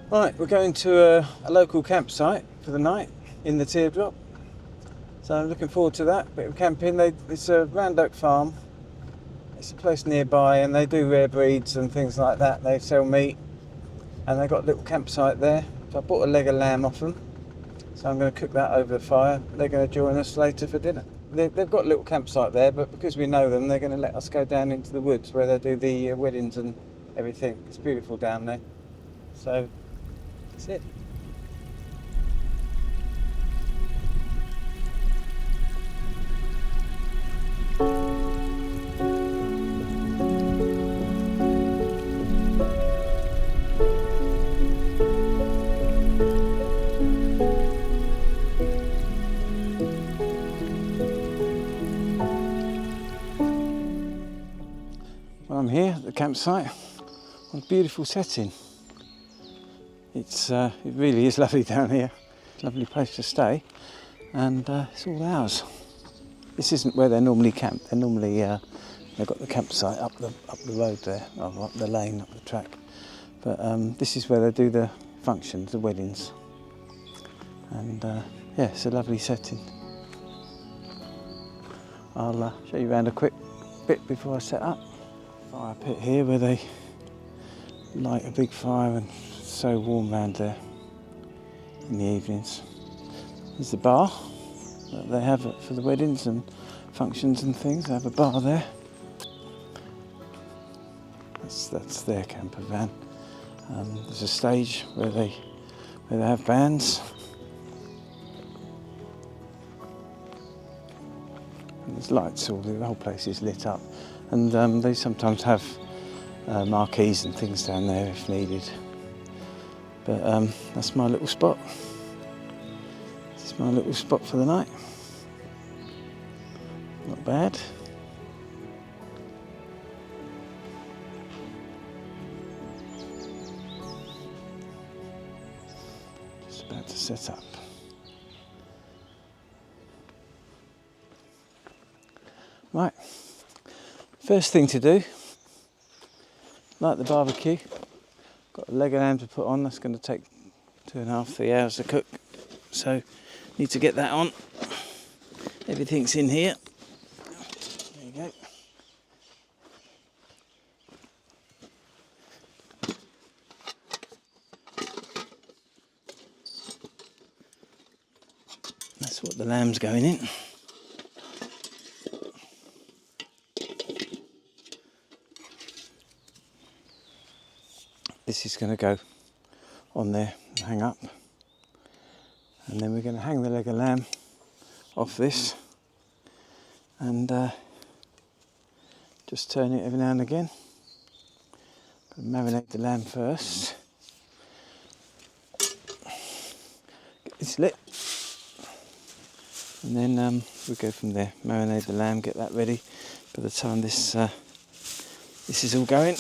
Right, we're going to a local campsite for the night in the Teardrop. So I'm looking forward to that. Bit of camping. It's a Roundoak farm. It's a place nearby, and they do rare breeds and things like that. They sell meat, and they've got a little campsite there. So I bought a leg of lamb off them. So I'm going to cook that over the fire. They're going to join us later for dinner. They've got a little campsite there, but because we know them, they're going to let us go down into the woods where they do the weddings and everything. It's beautiful down there. So that's it. Well, I'm here at the campsite. What a beautiful setting. It really is lovely down here. Lovely place to stay, and it's all ours. This isn't where they normally camp. They're normally they've got the campsite up the road there, or up the lane, up the track. But this is where they do the functions, the weddings, and yeah, it's a lovely setting. I'll show you around a quick bit before I set up. Fire pit here where they light a big fire, and it's so warm round there in the evenings. There's the bar that they have for the weddings and functions and things. They have a bar there. That's their camper van. There's a stage where they have bands. And there's lights all. The whole place is lit up, and they sometimes have marquees and things down there if needed. But that's my little spot. This is my little spot for the night. Not bad. Just about to set up. Right. First thing to do, light the barbecue. Got a leg of lamb to put on. That's going to take 2.5 to 3 hours to cook. So need to get that on. Everything's in here. There you go. That's what the lamb's going in. This is going to go on there and hang up, and then we're going to hang the leg of lamb off this and just turn it every now and again. Marinate the lamb first. Get this lit, and then we go from there. Marinate the lamb, get that ready. By the time this is all going,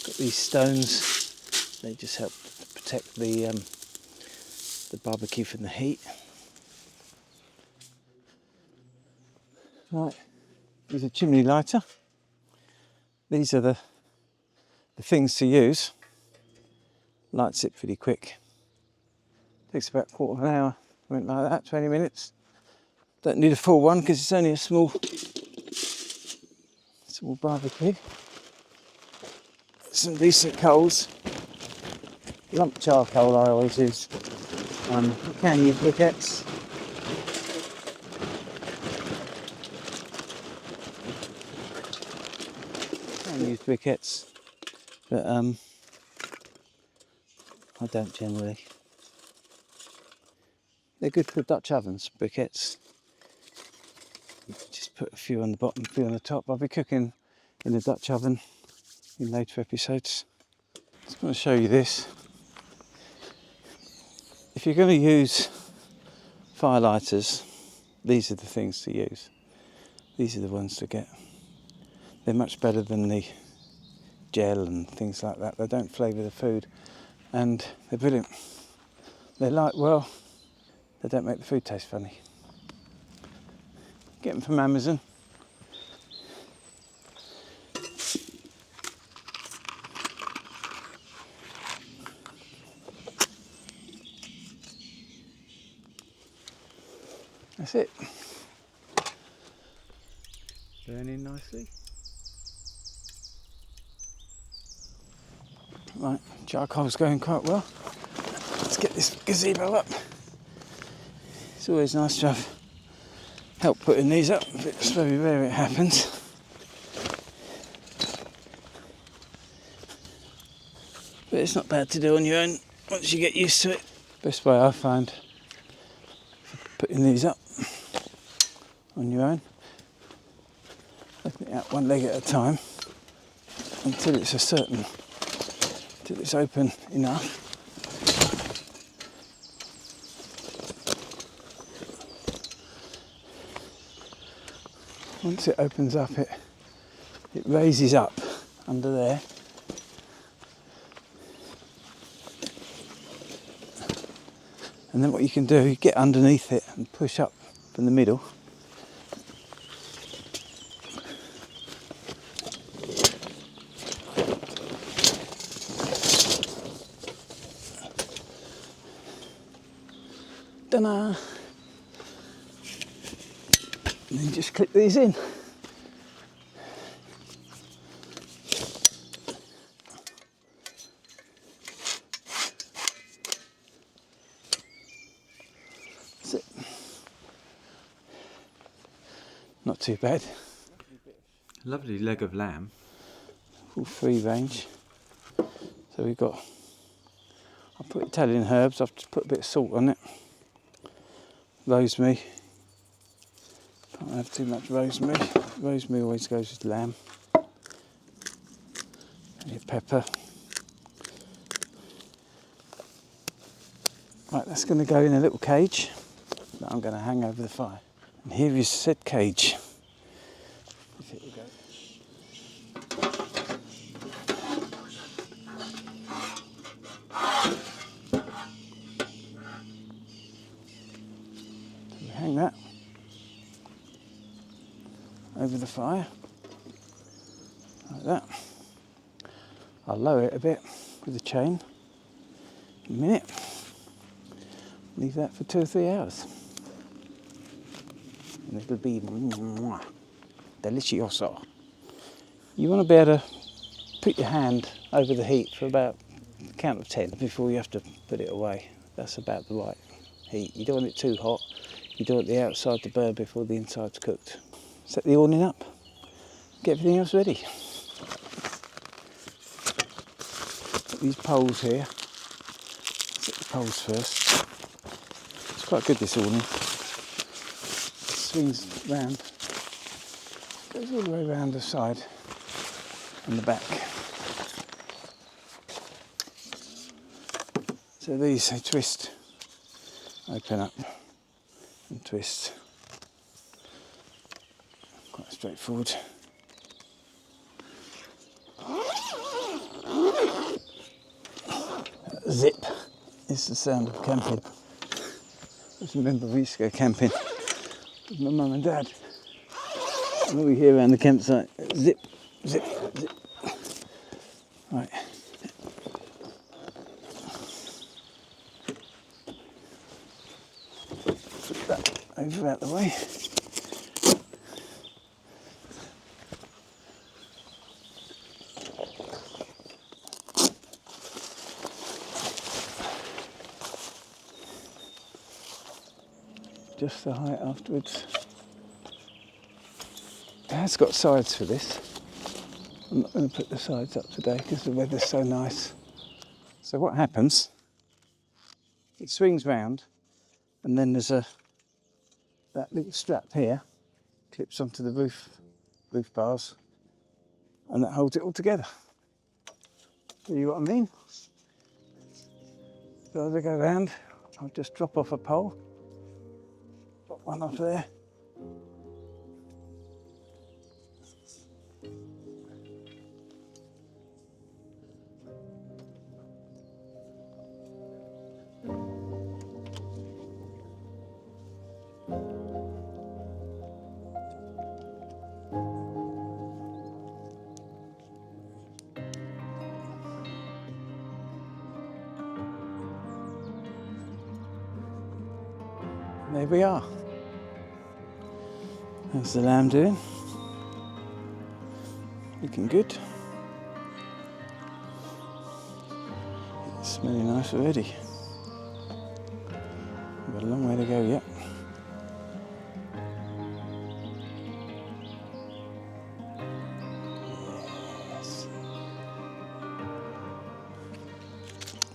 got these stones. They just help protect the barbecue from the heat. Right, here's a chimney lighter. These are the things to use. Lights it pretty quick. Takes about a quarter of an hour, something like that, 20 minutes. Don't need a full one because it's only a small barbecue. Some decent coals. Lump charcoal I always use. You can use briquettes. But I don't generally. They're good for Dutch ovens, briquettes. Just put a few on the bottom, a few on the top. I'll be cooking in the Dutch oven in later episodes. Just want to show you this. If you're going to use fire lighters, these are the things to use. These are the ones to get. They're much better than the gel and things like that. They don't flavour the food, and they're brilliant. They light well. They don't make the food taste funny. Get them from Amazon. Burning nicely. Right, charcoal's going quite well. Let's get this gazebo up. It's always nice to have help putting these up, but it's very rare it happens. But it's not bad to do on your own once you get used to it. Best way I find for putting these up on your own, open it out one leg at a time until it's until it's open enough. Once it opens up, it raises up under there. And then what you can do, you get underneath it and push up from the middle. Ta-da! And then just clip these in. That's it. Not too bad. Lovely leg of lamb. All free range. So we've got, I'll put Italian herbs, I've just put a bit of salt on it. Rosemary. Can't have too much rosemary. Rosemary always goes with lamb. Plenty of pepper. Right, that's going to go in a little cage that I'm going to hang over the fire. And here is said cage. If it will go. So we hang that over the fire, like that. I'll lower it a bit with the chain in a minute. Leave that for 2 or 3 hours. And it'll be delicioso. You want to be able to put your hand over the heat for about a count of 10 before you have to put it away. That's about the right heat. You don't want it too hot. You don't want the outside to burn before the inside's cooked. Set the awning up. Get everything else ready. Put these poles here. Set the poles first. It's quite good, this awning. It swings round. Goes all the way around the side and the back. So these, they twist, open up and twist. Quite straightforward. Zip is the sound of camping. I just remember we used to go camping with my mum and dad. And all we hear around the campsite, zip, zip, zip. Right. Put that over out the way. Just the height afterwards. It has got sides for this. I'm not going to put the sides up today because the weather's so nice. So what happens, it swings round and then there's that little strap here, clips onto the roof bars, and that holds it all together. See what I mean? So as I go round, I'll just drop off a pole. Put one off there. There we are. How's the lamb doing? Looking good. It's smelling nice already. We've got a long way to go yet. Yes.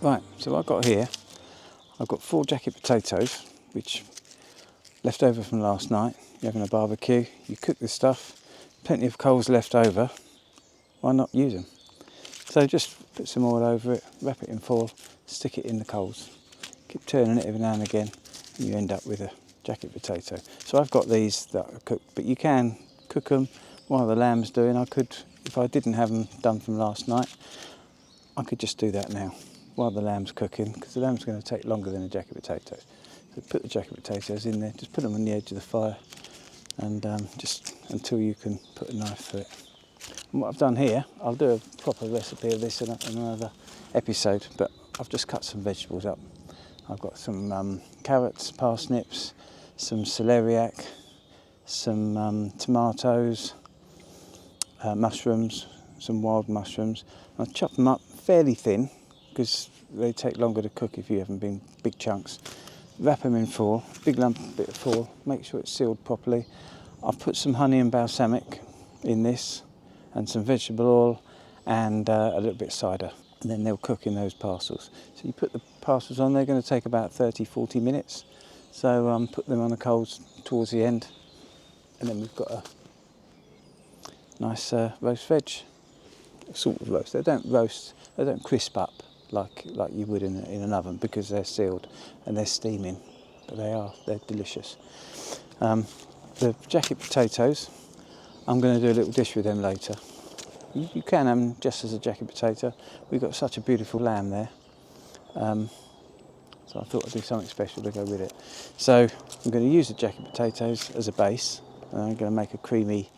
Right, so I've got 4 jacket potatoes, which left over from last night. You're having a barbecue, you cook this stuff, plenty of coals left over, why not use them? So just put some oil over it, wrap it in foil, stick it in the coals. Keep turning it every now and again, and you end up with a jacket potato. So I've got these that are cooked, but you can cook them while the lamb's doing. I could, if I didn't have them done from last night, I could just do that now while the lamb's cooking, because the lamb's going to take longer than a jacket potato. So put the jacket potatoes in there, just put them on the edge of the fire, and just until you can put a knife through it. And what I've done here, I'll do a proper recipe of this in another episode, but I've just cut some vegetables up. I've got some carrots, parsnips, some celeriac, some tomatoes, mushrooms, some wild mushrooms. I'll chop them up fairly thin because they take longer to cook if you haven't been big chunks. Wrap them in foil, big lump bit of foil, make sure it's sealed properly. I've put some honey and balsamic in this and some vegetable oil and a little bit of cider. And then they'll cook in those parcels. So you put the parcels on, they're going to take about 30-40 minutes. So put them on the coals towards the end, and then we've got a nice roast veg, sort of roast. They don't crisp up like you would in an oven because they're sealed and they're steaming, but they're delicious. The jacket potatoes, I'm going to do a little dish with them later. You can have them just as a jacket potato. We've got such a beautiful lamb there. So I thought I'd do something special to go with it. So I'm going to use the jacket potatoes as a base, and I'm going to make a creamy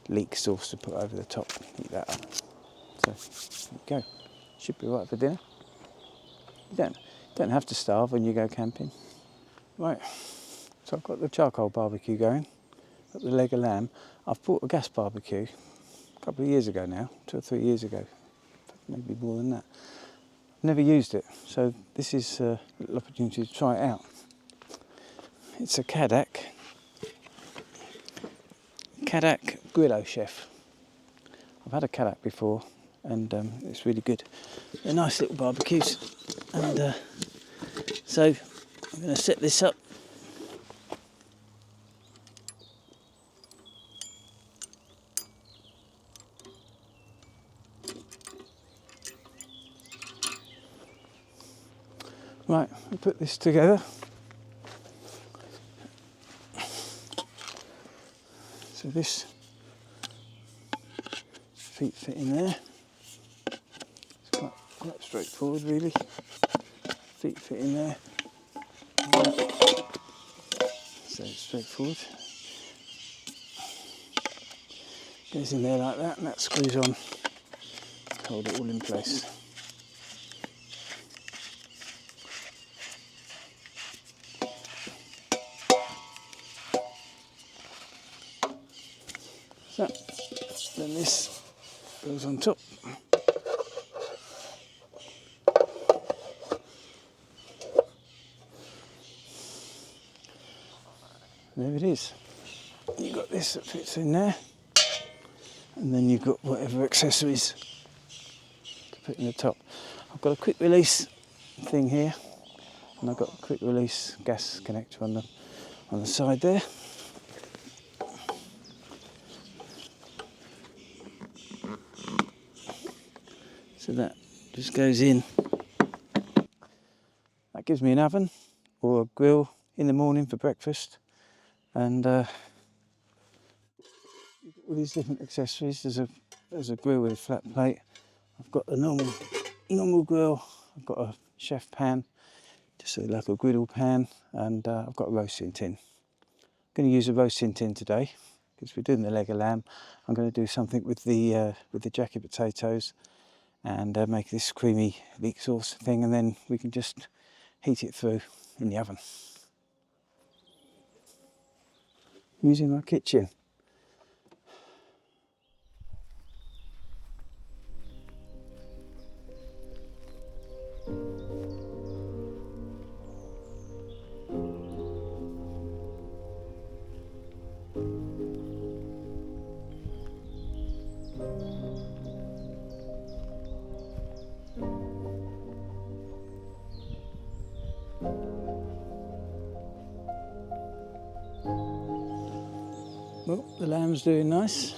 leek sauce to put over the top. Heat that up. So there you go. Should be right for dinner. You don't have to starve when you go camping. Right, so I've got the charcoal barbecue going. Got the leg of lamb. I've bought a gas barbecue a couple of years ago now, 2 or 3 years ago, maybe more than that. Never used it, so this is a little opportunity to try it out. It's a Caddac Grillo Chef. I've had a Caddac before, and it's really good. They're nice little barbecues, and so I'm going to set this up. Right, I'll put this together. So this feet fit in there. It's quite straightforward really. Feet fit in there. So it's straightforward. Goes in there like that, and that screws on to hold it all in place. So then this goes on top. There it is. You've got this that fits in there, and then you've got whatever accessories to put in the top. I've got a quick release thing here, and I've got a quick release gas connector on the side there. So that just goes in. That gives me an oven or a grill in the morning for breakfast, and all these different accessories. There's a grill with a flat plate. I've got the normal grill. I've got a chef pan, just like a griddle pan, and I've got a roasting tin. I'm going to use a roasting tin today because we're doing the leg of lamb. I'm going to do something with the jacket potatoes and make this creamy leek sauce thing, and then we can just heat it through in the oven. Using my kitchen. Well, the lamb's doing nice.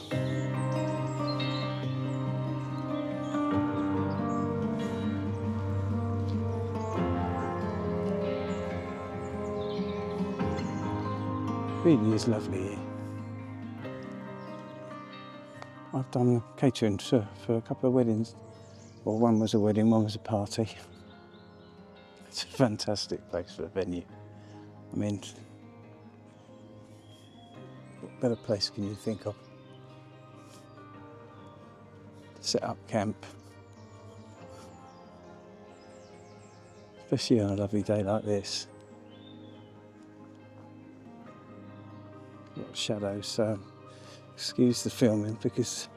Really is lovely here. I've done catering for a couple of weddings. Well, one was a wedding, one was a party. It's a fantastic place for a venue. I mean, what better place can you think of to set up camp? Especially on a lovely day like this. A lot of shadows, so excuse the filming because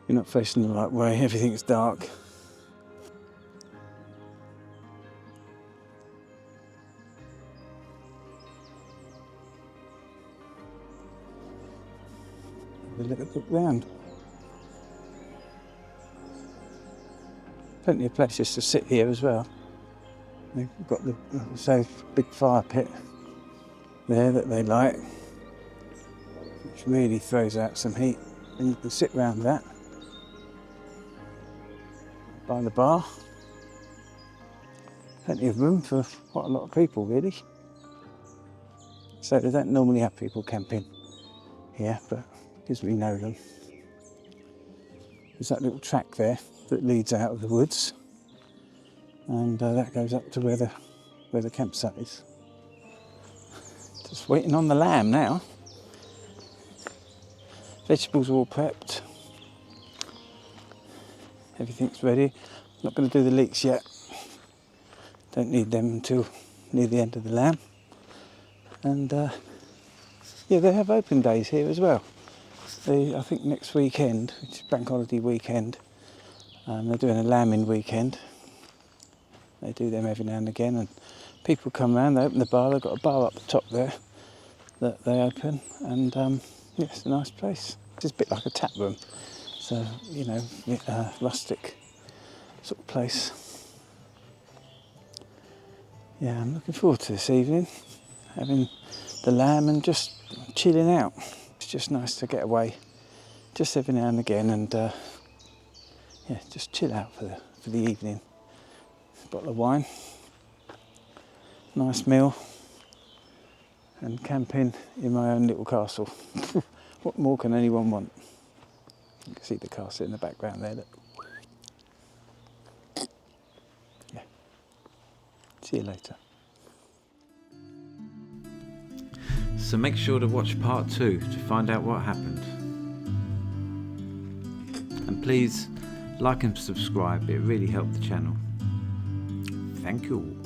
you're not facing the right way, everything's dark. Have a little look round. Plenty of places to sit here as well. We've got the big fire pit there that they like, which really throws out some heat, and you can sit round that by the bar. Plenty of room for quite a lot of people really. So they don't normally have people camping here, but because we know them. There's that little track there that leads out of the woods, and that goes up to where the campsite is. Just waiting on the lamb now. Vegetables are all prepped. Everything's ready. Not going to do the leeks yet. Don't need them until near the end of the lamb. And yeah, they have open days here as well. I think next weekend, which is bank holiday weekend, they're doing a lambing weekend. They do them every now and again, and people come round, they open the bar, they've got a bar up the top there that they open, and yeah, it's a nice place. It's a bit like a tap room, so, you know, rustic sort of place. Yeah, I'm looking forward to this evening, having the lamb and just chilling out. It's just nice to get away, just every now and again, and yeah, just chill out for the evening. A bottle of wine, nice meal, and camping in my own little castle. What more can anyone want? You can see the castle in the background there, look. Yeah. See you later. So make sure to watch part 2 to find out what happened. And please like and subscribe, it really helped the channel. Thank you.